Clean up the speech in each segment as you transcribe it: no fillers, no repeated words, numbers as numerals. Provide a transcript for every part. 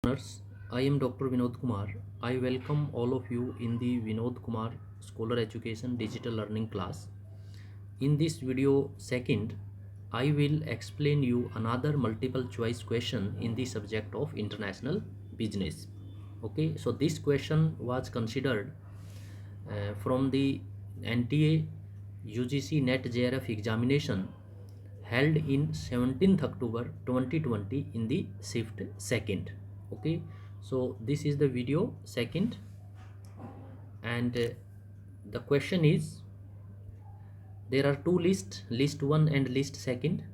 Learners, I am Dr. Vinod Kumar. I welcome all of you in the Vinod Kumar Scholar Education Digital Learning class. In this video second, I will explain you another multiple choice question in the subject of international business. Okay, so this question was considered from the NTA UGC NET JRF examination held in 17th October 2020 in the shift second. Okay, so this is the video second, and the question is there are two lists, list 1 and list second.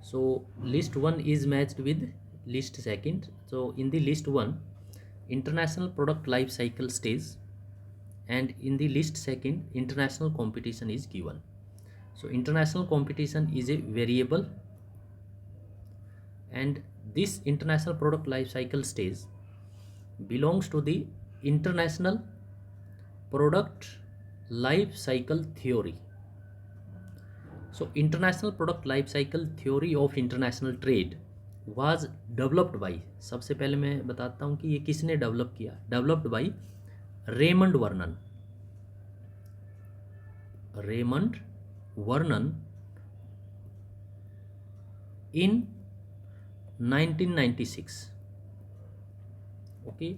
So list 1 is matched with list second. So in the list 1, international product life cycle stage, and in the list second, international competition is given. So international competition is a variable, and this international product life cycle stage belongs to the international product life cycle theory. So international product life cycle theory of international trade was developed by, सबसे पहले मैं बताता हूँ कि ये किसने develop किया. Developed by Raymond Vernon. Raymond Vernon in 1996. Okay,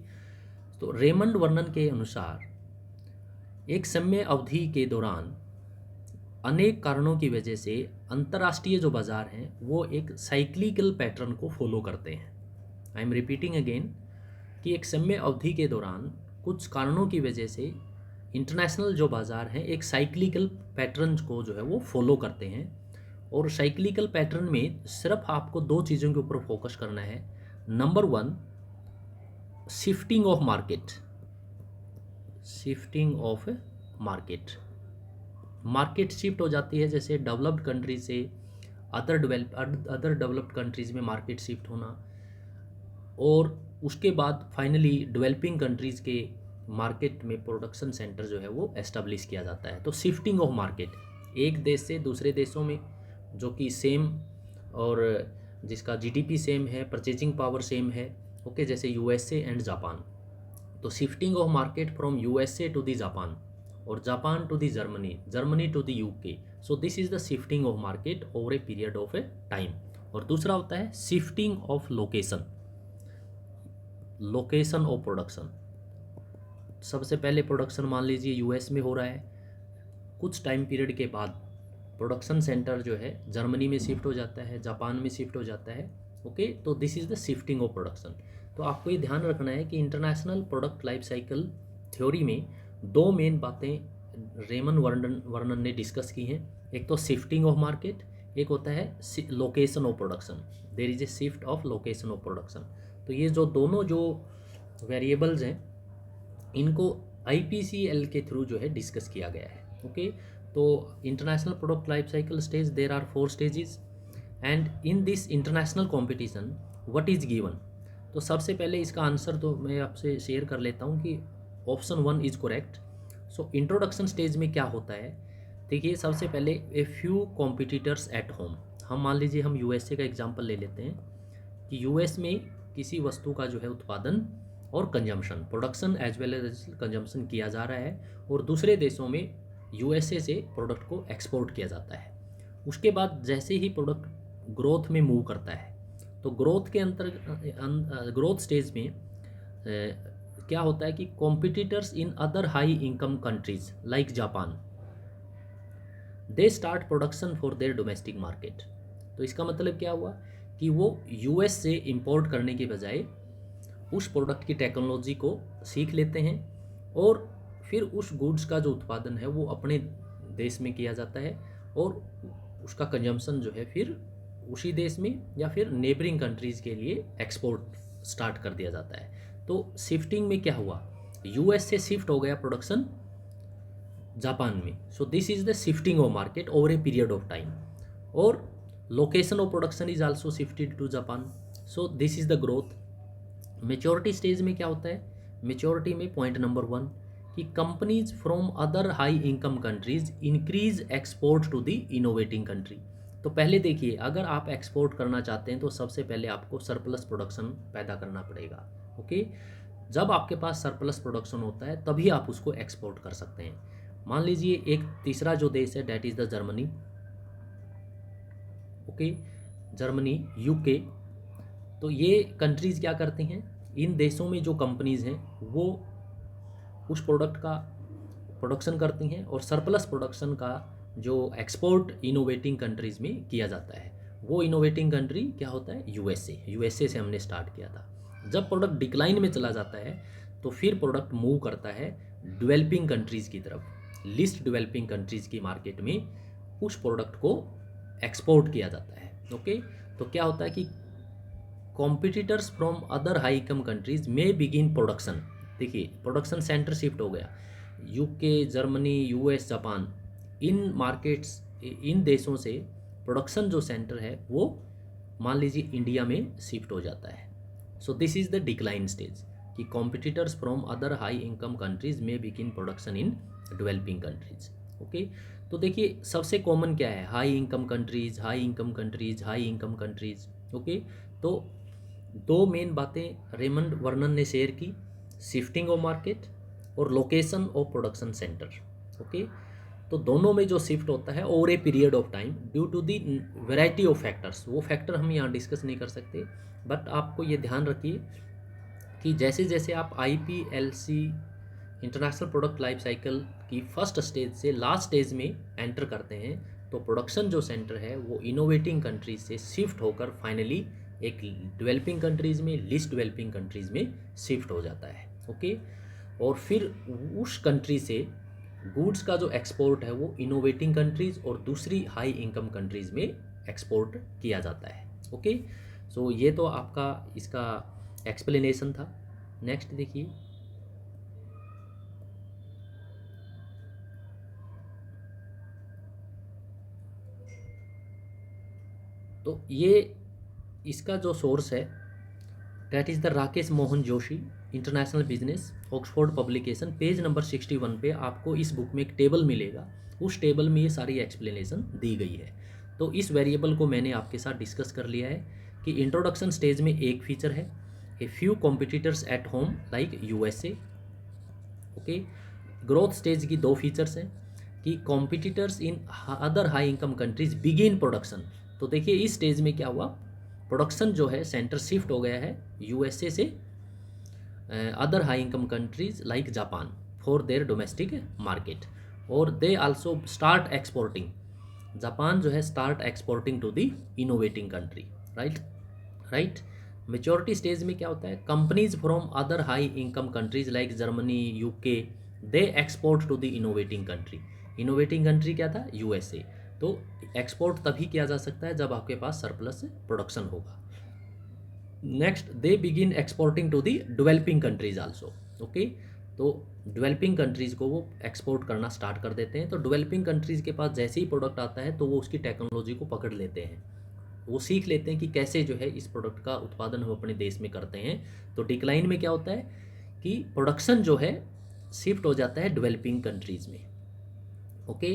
तो रेमंड वर्नन के अनुसार एक समय अवधि के दौरान अनेक कारणों की वजह से अंतर्राष्ट्रीय जो बाज़ार हैं वो एक साइक्लिकल पैटर्न को फॉलो करते हैं. आई एम रिपीटिंग अगेन कि एक समय अवधि के दौरान कुछ कारणों की वजह से इंटरनेशनल जो बाज़ार हैं एक साइक्लिकल पैटर्न को जो है वो फॉलो करते हैं. और साइक्लिकल पैटर्न में सिर्फ आपको दो चीज़ों के ऊपर फोकस करना है. Number 1, shifting of market. Shifting of market shift हो जाती है, जैसे डेवलप्ड कंट्री से अदर डेवलप्ड कंट्रीज़ में मार्केट शिफ्ट होना, और उसके बाद फाइनली डेवलपिंग कंट्रीज़ के मार्केट में प्रोडक्शन सेंटर जो है वो एस्टेब्लिश किया जाता है. तो शिफ्टिंग ऑफ मार्केट, एक देश से दूसरे देशों में जो कि सेम और जिसका जीडीपी सेम है, परचेजिंग पावर सेम है. ओके, जैसे यूएसए एंड जापान. तो shifting of market from USA to the Japan, और Japan to the Germany, Germany to the UK. So this is the shifting of market over a period of a time. और दूसरा होता है shifting of location. Location of production. सबसे पहले production मान लीजिए US में हो रहा है, कुछ टाइम पीरियड के बाद प्रोडक्शन सेंटर जो है जर्मनी में शिफ्ट हो जाता है, जापान में शिफ्ट हो जाता है. ओके, तो this is the shifting of production. तो आपको ये ध्यान रखना है कि international product life cycle theory में दो मेन बातें रेमन वर्नन ने डिस्कस की हैं. एक तो शिफ्टिंग ऑफ मार्केट, एक होता है location of production. There is a shift of location of production. तो ये जो दोनों जो वेरिएबल्स हैं इनको IPCL के थ्रू जो है डिस्कस किया गया है. ओके, तो international product life cycle stage, there are 4 stages, and in this international competition what is given. तो सबसे पहले इसका आंसर तो मैं आपसे शेयर कर लेता हूँ कि option 1 is correct. So introduction stage में क्या होता है, देखिए सबसे पहले a few competitors at home. हम मान लीजिए हम यूएसए का एग्जांपल ले लेते हैं कि यूएस में किसी वस्तु का जो है उत्पादन और consumption, production as well as consumption किया जा रहा है, और दूसरे देशों में यूएसए से प्रोडक्ट को एक्सपोर्ट किया जाता है. उसके बाद जैसे ही प्रोडक्ट ग्रोथ में मूव करता है, तो ग्रोथ के ग्रोथ स्टेज में क्या होता है कि competitors in other high income countries like Japan, they start production for their domestic market. तो इसका मतलब क्या हुआ कि वो यूएस से इंपोर्ट करने के बजाय उस प्रोडक्ट की टेक्नोलॉजी को सीख लेते हैं, और फिर उस गुड्स का जो उत्पादन है वो अपने देश में किया जाता है, और उसका कंजम्पशन जो है फिर उसी देश में या फिर नेबरिंग कंट्रीज़ के लिए एक्सपोर्ट स्टार्ट कर दिया जाता है. तो शिफ्टिंग में क्या हुआ, यूएस से शिफ्ट हो गया प्रोडक्शन जापान में. So this is the shifting of market over a period of time, और location of production is also shifted to Japan. So this is the growth. Maturity stage में क्या होता है, maturity में point number 1 कि companies from other high income countries increase export to the innovating country. तो पहले देखिए, अगर आप एक्सपोर्ट करना चाहते हैं तो सबसे पहले आपको सरप्लस प्रोडक्शन पैदा करना पड़ेगा। ओके, जब आपके पास सरप्लस प्रोडक्शन होता है तभी आप उसको एक्सपोर्ट कर सकते हैं। मान लीजिए एक तीसरा जो देश है that is the Germany. Okay, Germany, UK, तो ये कंट्रीज़ क्या करती हैं, इन देशों में जो कंपनीज़ हैं वो उस प्रोडक्ट का प्रोडक्शन करती हैं और सरप्लस प्रोडक्शन का जो एक्सपोर्ट इनोवेटिंग कंट्रीज़ में किया जाता है। वो इनोवेटिंग कंट्री क्या होता है, यूएसए। यूएसए से हमने स्टार्ट किया था। जब प्रोडक्ट डिक्लाइन में चला जाता है तो फिर प्रोडक्ट मूव करता है डेवलपिंग कंट्रीज़ की तरफ, लिस्ट डेवलपिंग कंट्रीज़ की मार्केट में उस प्रोडक्ट को एक्सपोर्ट किया जाता है। ओके, तो क्या होता है कि competitors from other high income countries में बिगिन प्रोडक्शन। देखिए, प्रोडक्शन सेंटर शिफ्ट हो गया, यूके, जर्मनी, यूएस, जापान, इन मार्केट्स, इन देशों से प्रोडक्शन जो सेंटर है वो मान लीजिए इंडिया में शिफ्ट हो जाता है। So this is the decline stage कि competitors from other high income countries में begin production in developing countries. Okay, तो देखिए सबसे कॉमन क्या है, high income countries, high income countries, high income countries. Okay, तो दो मेन बातें रेमंड वर्नन ने शेयर की, शिफ्टिंग ऑफ मार्केट और location of production centre. Okay, तो दोनों में जो शिफ्ट होता है over a period of time due to the variety of factors, वो फैक्टर हम यहाँ डिस्कस नहीं कर सकते, बट आपको ये ध्यान रखिए कि जैसे जैसे आप IPLC international product life cycle की फर्स्ट स्टेज से लास्ट स्टेज में एंटर करते हैं तो प्रोडक्शन जो सेंटर है वो इनोवेटिंग कंट्रीज से शिफ्ट होकर फाइनली एक डेवलपिंग कंट्रीज़ में, लिस्ट डेवलपिंग कंट्रीज़ में शिफ्ट हो जाता है। ओके, और फिर उस कंट्री से गुड्स का जो एक्सपोर्ट है वो इनोवेटिंग कंट्रीज़ और दूसरी हाई इनकम कंट्रीज़ में एक्सपोर्ट किया जाता है। ओके, सो ये तो आपका इसका एक्सप्लेनेशन था। नेक्स्ट देखिए, तो ये इसका जो सोर्स है that is the Rakesh Mohan Joshi, international business, Oxford publication, page number 61 पे आपको इस बुक में एक टेबल मिलेगा। उस टेबल में ये सारी एक्सप्लेनेशन दी गई है। तो इस वेरिएबल को मैंने आपके साथ डिस्कस कर लिया है कि इंट्रोडक्शन स्टेज में एक फीचर है, a few competitors at home like USA। Okay, growth stage की दो फीचर्स हैं कि competitors in other high income countries begin production. तो देखिए इस स्टेज में क्या हुआ, प्रोडक्शन जो है सेंटर शिफ्ट हो गया है USA से other high income countries like Japan for their domestic market, और they also start exporting, Japan जो है start exporting to the innovating country. Right. Maturity stage में क्या होता है, companies from other high income countries like Germany, UK, they export to the innovating country. Innovating country क्या था, USA। तो export तभी किया जा सकता है जब आपके पास सरप्लस प्रोडक्शन होगा। Next, they begin exporting to the developing countries also. Okay, तो डेवलपिंग कंट्रीज़ को वो एक्सपोर्ट करना स्टार्ट कर देते हैं। तो डेवलपिंग कंट्रीज़ के पास जैसे ही प्रोडक्ट आता है तो वो उसकी टेक्नोलॉजी को पकड़ लेते हैं, वो सीख लेते हैं कि कैसे जो है इस प्रोडक्ट का उत्पादन हम अपने देश में करते हैं। तो डिक्लाइन में क्या होता है कि प्रोडक्शन जो है शिफ्ट हो जाता है डेवलपिंग कंट्रीज़ में। ओके,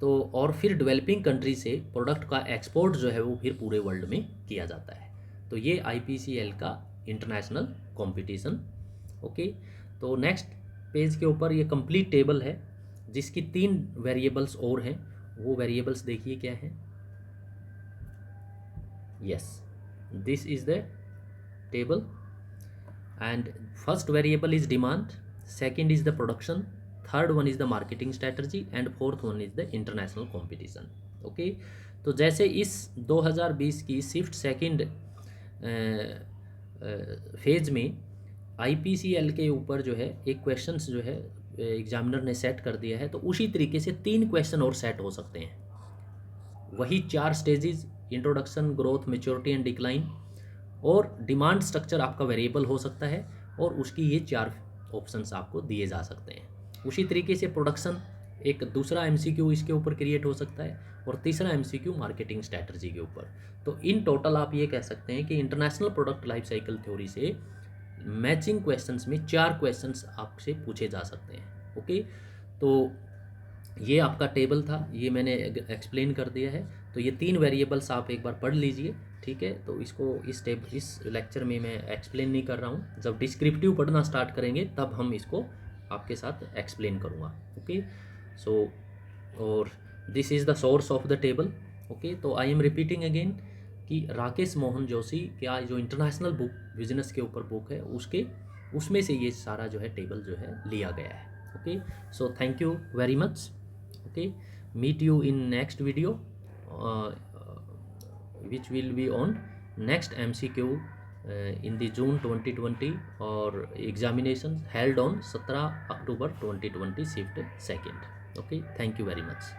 तो और फिर डेवलपिंग कंट्री से प्रोडक्ट का एक्सपोर्ट जो है वो फिर पूरे वर्ल्ड में किया जाता है। तो ये IPCL का इंटरनेशनल कंपटीशन। ओके, तो नेक्स्ट पेज के ऊपर ये कंप्लीट टेबल है जिसकी 3 वेरिएबल्स और हैं। वो वेरिएबल्स देखिए क्या हैं। Yes, this is the table and first variable is demand, second is the production, third one is the marketing strategy and fourth one is the international competition. Okay, तो जैसे इस 2020 की शिफ्ट सेकंड फेज में IPCL के ऊपर जो है एक क्वेश्चंस जो है एग्जामिनर ने सेट कर दिया है, तो उसी तरीके से 3 क्वेश्चन और सेट हो सकते हैं। वही 4 stages, introduction, growth, maturity and decline, और डिमांड स्ट्रक्चर आपका वेरिएबल हो सकता है और उसकी ये 4 ऑप्शंस आपको दिए जा सकते हैं। उसी तरीके से प्रोडक्शन एक दूसरा MCQ इसके ऊपर क्रिएट हो सकता है और तीसरा MCQ मार्केटिंग स्ट्रैटेजी के ऊपर। तो इन टोटल आप ये कह सकते हैं कि international product life cycle theory से मैचिंग क्वेश्चंस में 4 क्वेश्चंस आपसे पूछे जा सकते हैं। ओके, तो ये आपका टेबल था, ये मैंने एक्सप्लेन कर दिया है। तो ये 3 वेरिएबल्स आप एक बार पढ़ लीजिए, ठीक है। तो इसको इस लेक्चर में मैं एक्सप्लेन नहीं कर रहा हूँ, जब डिस्क्रिप्टिव पढ़ना स्टार्ट करेंगे तब हम इसको आपके साथ एक्सप्लेन करूँगा, ओके। सो और this is the source of the table, okay. तो आई एम रिपीटिंग अगेन कि राकेश मोहन जोशी का जो इंटरनेशनल बुक बिजनेस के ऊपर बुक है उसमें से ये सारा जो है टेबल जो है लिया गया है, okay. So thank you very much, okay. Meet you in next video which will be on next MCQ in the June 2020 or examination held on 17 October 2020 shift 2nd, okay. Thank you very much.